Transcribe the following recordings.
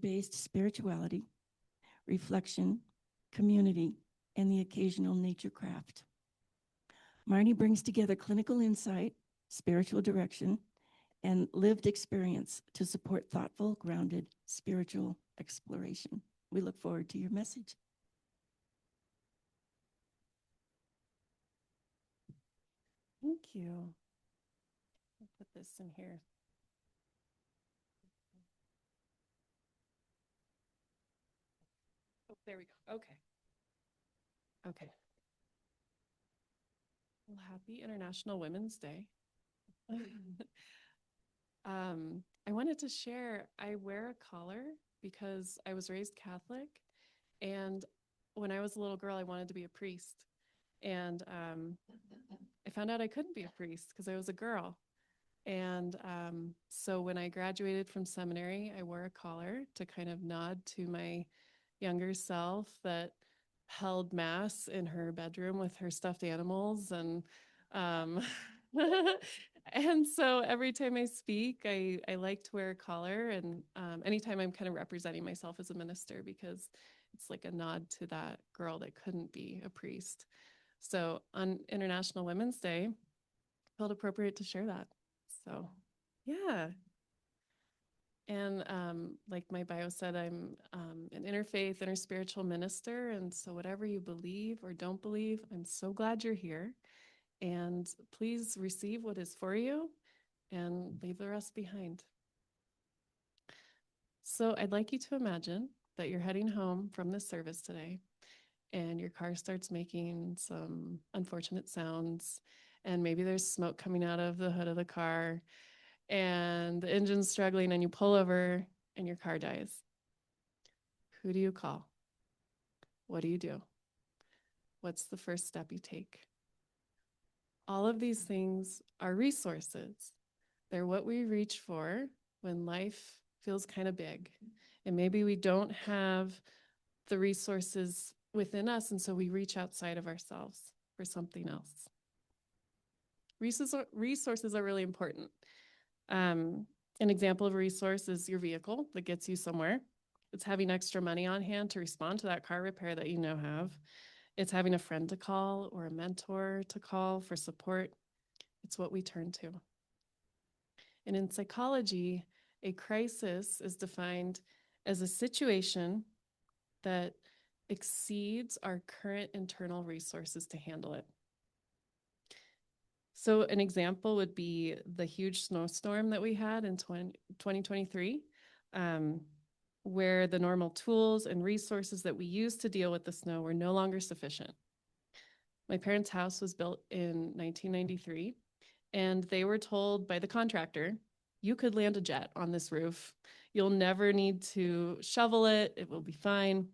based spirituality, reflection, community, and the occasional nature craft. Marni brings together clinical insight, spiritual direction, and lived experience to support thoughtful, grounded spiritual exploration. We look forward to your message. Thank you. I'll put this in here. Oh, there we go. Okay. Okay. Well, happy International Women's Day. I wanted to share, I wear a collar because I was raised Catholic, and when I was a little girl, I wanted to be a priest. And I found out I couldn't be a priest because I was a girl. And so when I graduated from seminary, I wore a collar to kind of nod to my younger self that held mass in her bedroom with her stuffed animals. And and so every time I speak, I like to wear a collar. And anytime I'm kind of representing myself as a minister, because it's like a nod to that girl that couldn't be a priest. So on International Women's Day, felt appropriate to share that. So, yeah. And like my bio said, I'm an interfaith, interspiritual minister. And so, whatever you believe or don't believe, I'm so glad you're here. And please receive what is for you and leave the rest behind. So, I'd like you to imagine that you're heading home from this service today, and your car starts making some unfortunate sounds. And maybe there's smoke coming out of the hood of the car, and the engine's struggling, and you pull over and your car dies. Who do you call? What do you do? What's the first step you take? All of these things are resources. They're what we reach for when life feels kind of big. And maybe we don't have the resources within us, and so we reach outside of ourselves for something else. Resources are really important. An example of a resource is your vehicle that gets you somewhere. It's having extra money on hand to respond to that car repair that you now have. It's having a friend to call or a mentor to call for support. It's what we turn to. And in psychology, a crisis is defined as a situation that exceeds our current internal resources to handle it. So an example would be the huge snowstorm that we had in 2023, where the normal tools and resources that we used to deal with the snow were no longer sufficient. My parents' house was built in 1993, and they were told by the contractor, you could land a jet on this roof. You'll never need to shovel it. It will be fine.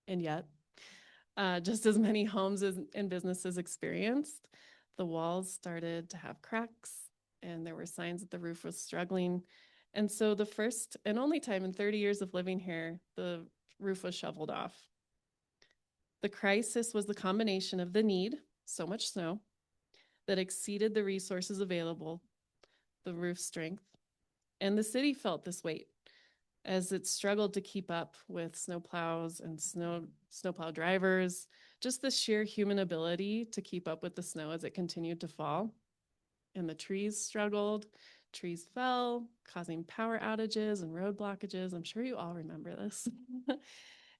And yet, just as many homes and businesses experienced, the walls started to have cracks, and there were signs that the roof was struggling. And so the first and only time in 30 years of living here, the roof was shoveled off. The crisis was the combination of the need, so much snow, that exceeded the resources available, the roof strength, and the city felt this weight as it struggled to keep up with snowplows and snowplow drivers, just the sheer human ability to keep up with the snow as it continued to fall. And the trees struggled, trees fell, causing power outages and road blockages. I'm sure you all remember this.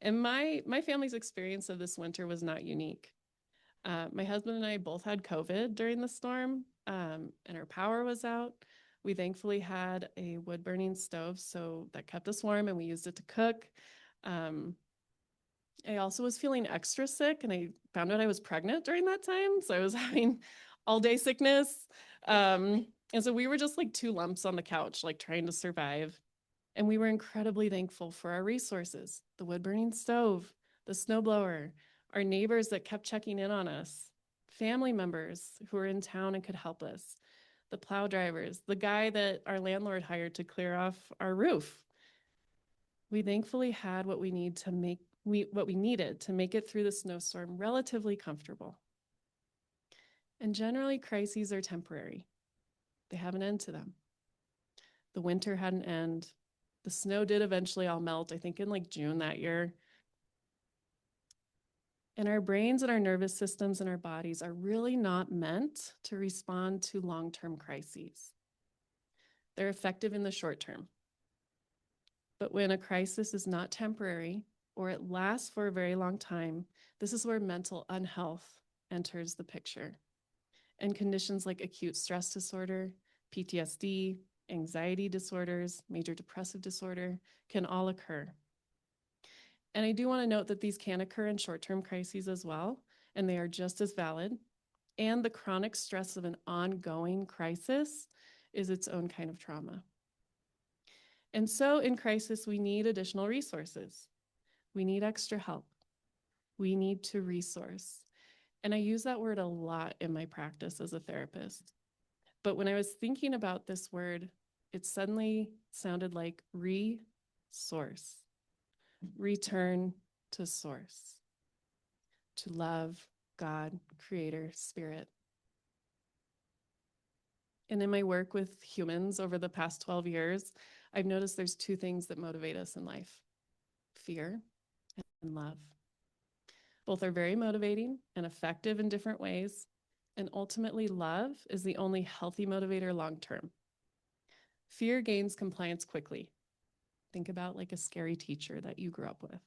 And my family's experience of this winter was not unique. My husband and I both had COVID during the storm, and our power was out. We thankfully had a wood burning stove, so that kept us warm, and we used it to cook. I also was feeling extra sick, and I found out I was pregnant during that time, so I was having all day sickness. And so we were just like two lumps on the couch, like trying to survive. And we were incredibly thankful for our resources, the wood burning stove, the snowblower, our neighbors that kept checking in on us, family members who were in town and could help us, the plow drivers, the guy that our landlord hired to clear off our roof. We thankfully had what we needed to make it through the snowstorm relatively comfortable. And generally, crises are temporary. They have an end to them. The winter had an end. The snow did eventually all melt, I think in like June that year. And our brains and our nervous systems and our bodies are really not meant to respond to long-term crises. They're effective in the short term. But when a crisis is not temporary or it lasts for a very long time, this is where mental unhealth enters the picture. And conditions like acute stress disorder, PTSD, anxiety disorders, major depressive disorder can all occur. And I do want to note that these can occur in short-term crises as well, and they are just as valid. And the chronic stress of an ongoing crisis is its own kind of trauma. And so in crisis, we need additional resources. We need extra help. We need to resource. And I use that word a lot in my practice as a therapist. But when I was thinking about this word, it suddenly sounded like resource. Return to source, to love, God, Creator, Spirit. And in my work with humans over the past 12 years, I've noticed there's two things that motivate us in life: fear and love. Both are very motivating and effective in different ways. And ultimately, love is the only healthy motivator long term. Fear gains compliance quickly. Think about like a scary teacher that you grew up with.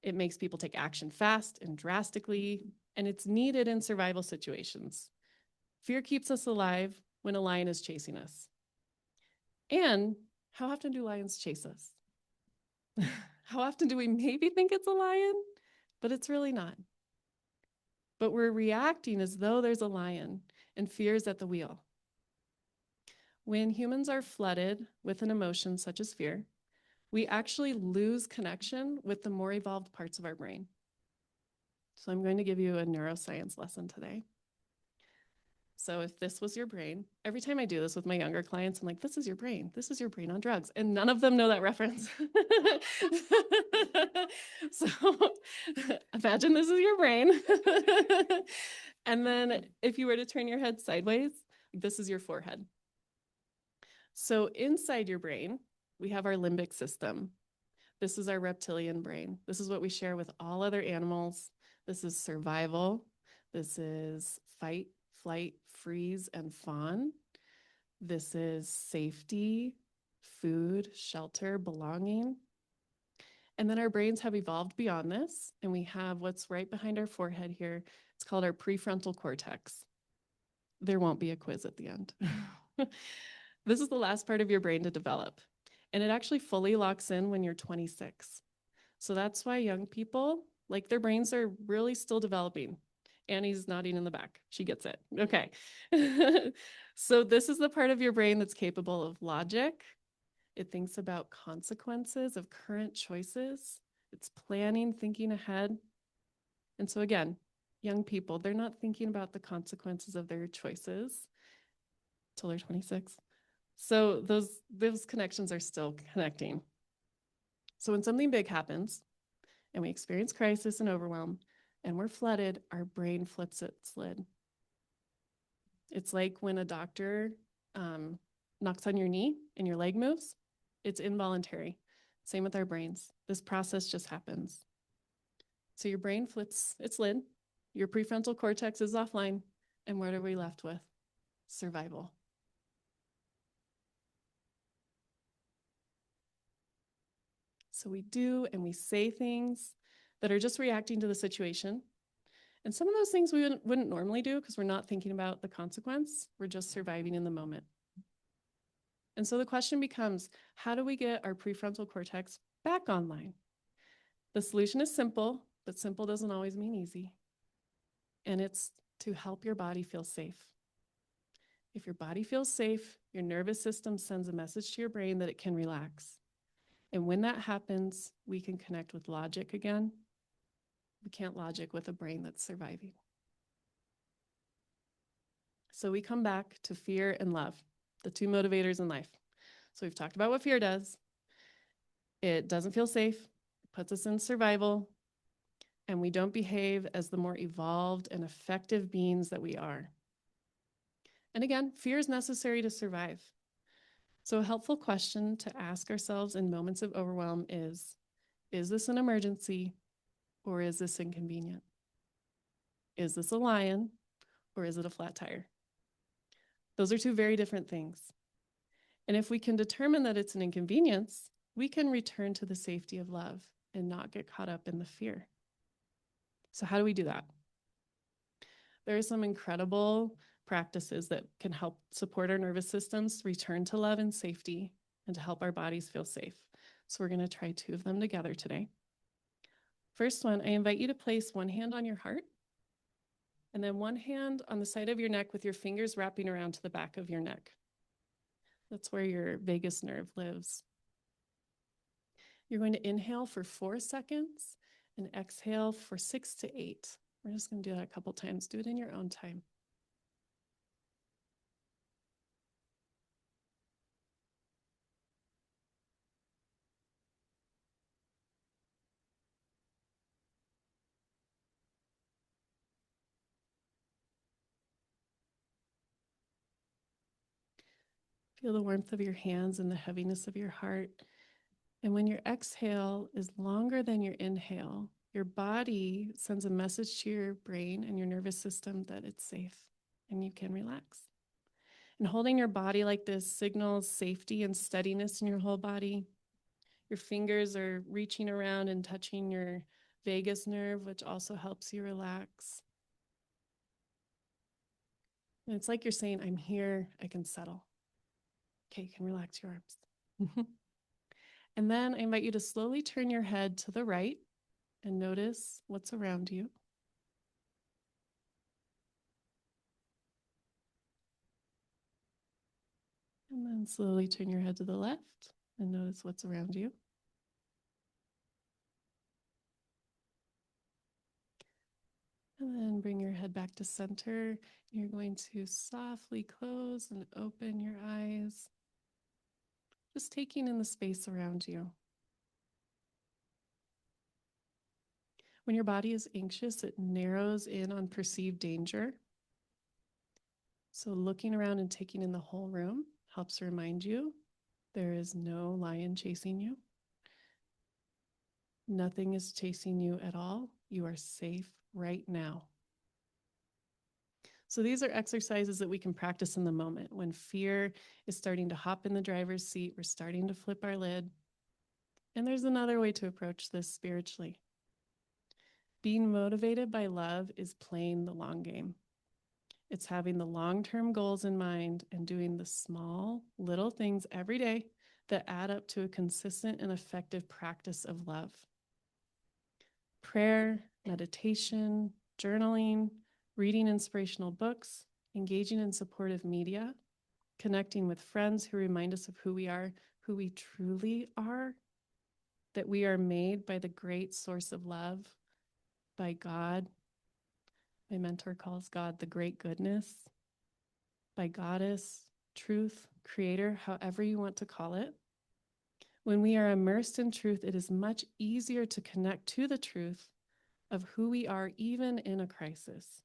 It makes people take action fast and drastically, and it's needed in survival situations. Fear keeps us alive when a lion is chasing us. And how often do lions chase us? How often do we maybe think it's a lion, but it's really not? But we're reacting as though there's a lion, and fear is at the wheel. When humans are flooded with an emotion such as fear, we actually lose connection with the more evolved parts of our brain. So I'm going to give you a neuroscience lesson today. So if this was your brain, every time I do this with my younger clients, I'm like, this is your brain. This is your brain on drugs. And none of them know that reference. So imagine this is your brain. And then if you were to turn your head sideways, this is your forehead. So inside your brain, we have our limbic system. This is our reptilian brain. This is what we share with all other animals. This is survival. This is fight, flight, freeze, and fawn. This is safety, food, shelter, belonging. And then our brains have evolved beyond this, and we have what's right behind our forehead here. It's called our prefrontal cortex. There won't be a quiz at the end. This is the last part of your brain to develop, and it actually fully locks in when you're 26. So that's why young people, like their brains are really still developing. Annie's nodding in the back. She gets it. Okay. So this is the part of your brain that's capable of logic. It thinks about consequences of current choices. It's planning, thinking ahead. And so again, young people, they're not thinking about the consequences of their choices till they're 26. So those connections are still connecting. So when something big happens and we experience crisis and overwhelm and we're flooded, our brain flips its lid. It's like when a doctor knocks on your knee and your leg moves. It's involuntary. Same with our brains. This process just happens. So your brain flips its lid, your prefrontal cortex is offline, and what are we left with? Survival. So we do and we say things that are just reacting to the situation. And some of those things we wouldn't normally do because we're not thinking about the consequence. We're just surviving in the moment. And so the question becomes, how do we get our prefrontal cortex back online? The solution is simple, but simple doesn't always mean easy. And it's to help your body feel safe. If your body feels safe, your nervous system sends a message to your brain that it can relax. And when that happens, we can connect with logic again. We can't logic with a brain that's surviving. So we come back to fear and love, the two motivators in life. So we've talked about what fear does. It doesn't feel safe, it puts us in survival, and we don't behave as the more evolved and effective beings that we are. And again, fear is necessary to survive. So a helpful question to ask ourselves in moments of overwhelm is this an emergency or is this inconvenient? Is this a lion or is it a flat tire? Those are two very different things. And if we can determine that it's an inconvenience, we can return to the safety of love and not get caught up in the fear. So how do we do that? There are some incredible practices that can help support our nervous systems return to love and safety and to help our bodies feel safe. So we're going to try two of them together today. First one, I invite you to place one hand on your heart and then one hand on the side of your neck with your fingers wrapping around to the back of your neck. That's where your vagus nerve lives. You're going to inhale for 4 seconds and exhale for 6 to 8. We're just going to do that a couple times. Do it in your own time. Feel the warmth of your hands and the heaviness of your heart. And when your exhale is longer than your inhale, your body sends a message to your brain and your nervous system that it's safe and you can relax. And holding your body like this signals safety and steadiness in your whole body. Your fingers are reaching around and touching your vagus nerve, which also helps you relax. And it's like you're saying, I'm here, I can settle. Okay, you can relax your arms. And then I invite you to slowly turn your head to the right and notice what's around you. And then slowly turn your head to the left and notice what's around you. And then bring your head back to center. You're going to softly close and open your eyes, just taking in the space around you. When your body is anxious, it narrows in on perceived danger. So looking around and taking in the whole room helps remind you there is no lion chasing you. Nothing is chasing you at all. You are safe right now. So these are exercises that we can practice in the moment. When fear is starting to hop in the driver's seat, we're starting to flip our lid. And there's another way to approach this spiritually. Being motivated by love is playing the long game. It's having the long-term goals in mind and doing the small, little things every day that add up to a consistent and effective practice of love. Prayer, meditation, journaling, reading inspirational books, engaging in supportive media, connecting with friends who remind us of who we are, who we truly are, that we are made by the great source of love, by God. My mentor calls God the great goodness, by Goddess, truth, creator, however you want to call it. When we are immersed in truth, it is much easier to connect to the truth of who we are, even in a crisis.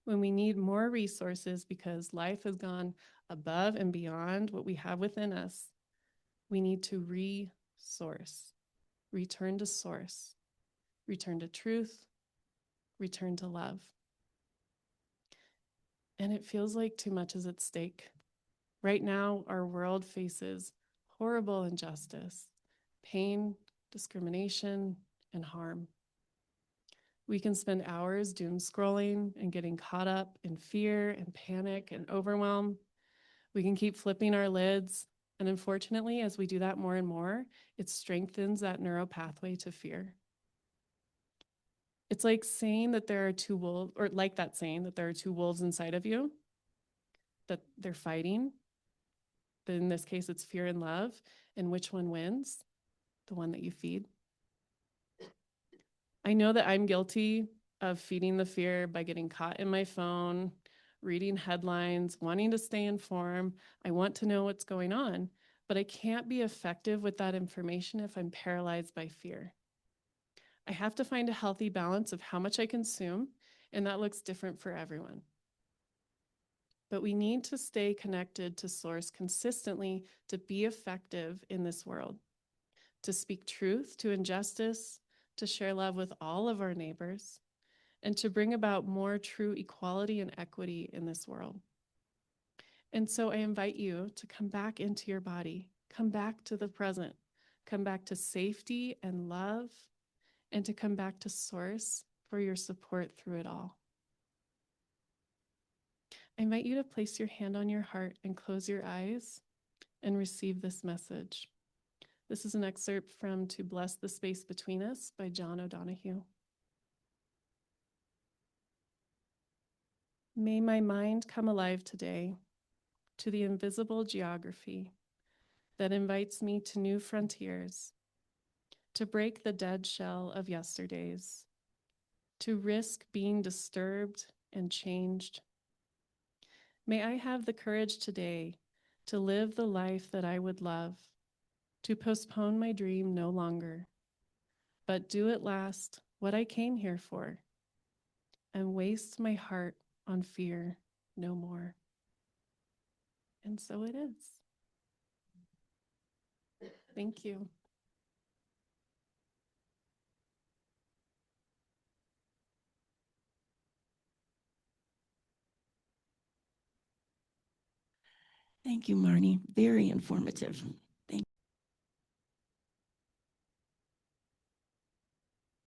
When we need more resources because life has gone above and beyond what we have within us, we need to resource, return to source, return to truth, return to love. And it feels like too much is at stake. Right now, our world faces horrible injustice, pain, discrimination, and harm. We can spend hours doom scrolling and getting caught up in fear and panic and overwhelm. We can keep flipping our lids. And unfortunately, as we do that more and more, it strengthens that neural pathway to fear. It's like saying that there are two wolves, or like that saying that there are two wolves inside of you, that they're fighting. But in this case, it's fear and love. And which one wins? The one that you feed. I know that I'm guilty of feeding the fear by getting caught in my phone, reading headlines, wanting to stay informed. I want to know what's going on, but I can't be effective with that information if I'm paralyzed by fear. I have to find a healthy balance of how much I consume, and that looks different for everyone. but we need to stay connected to Source consistently to be effective in this world, to speak truth to injustice, to share love with all of our neighbors, and to bring about more true equality and equity in this world. And so I invite you to come back into your body, come back to the present, come back to safety and love, and to come back to Source for your support through it all. I invite you to place your hand on your heart and close your eyes and receive this message. This is an excerpt from To Bless the Space Between Us by John O'Donohue. May my mind come alive today to the invisible geography that invites me to new frontiers, to break the dead shell of yesterdays, to risk being disturbed and changed. May I have the courage today to live the life that I would love, to postpone my dream no longer, but do at last what I came here for, and waste my heart on fear no more. And so it is. Thank you. Thank you, Marni. Very informative.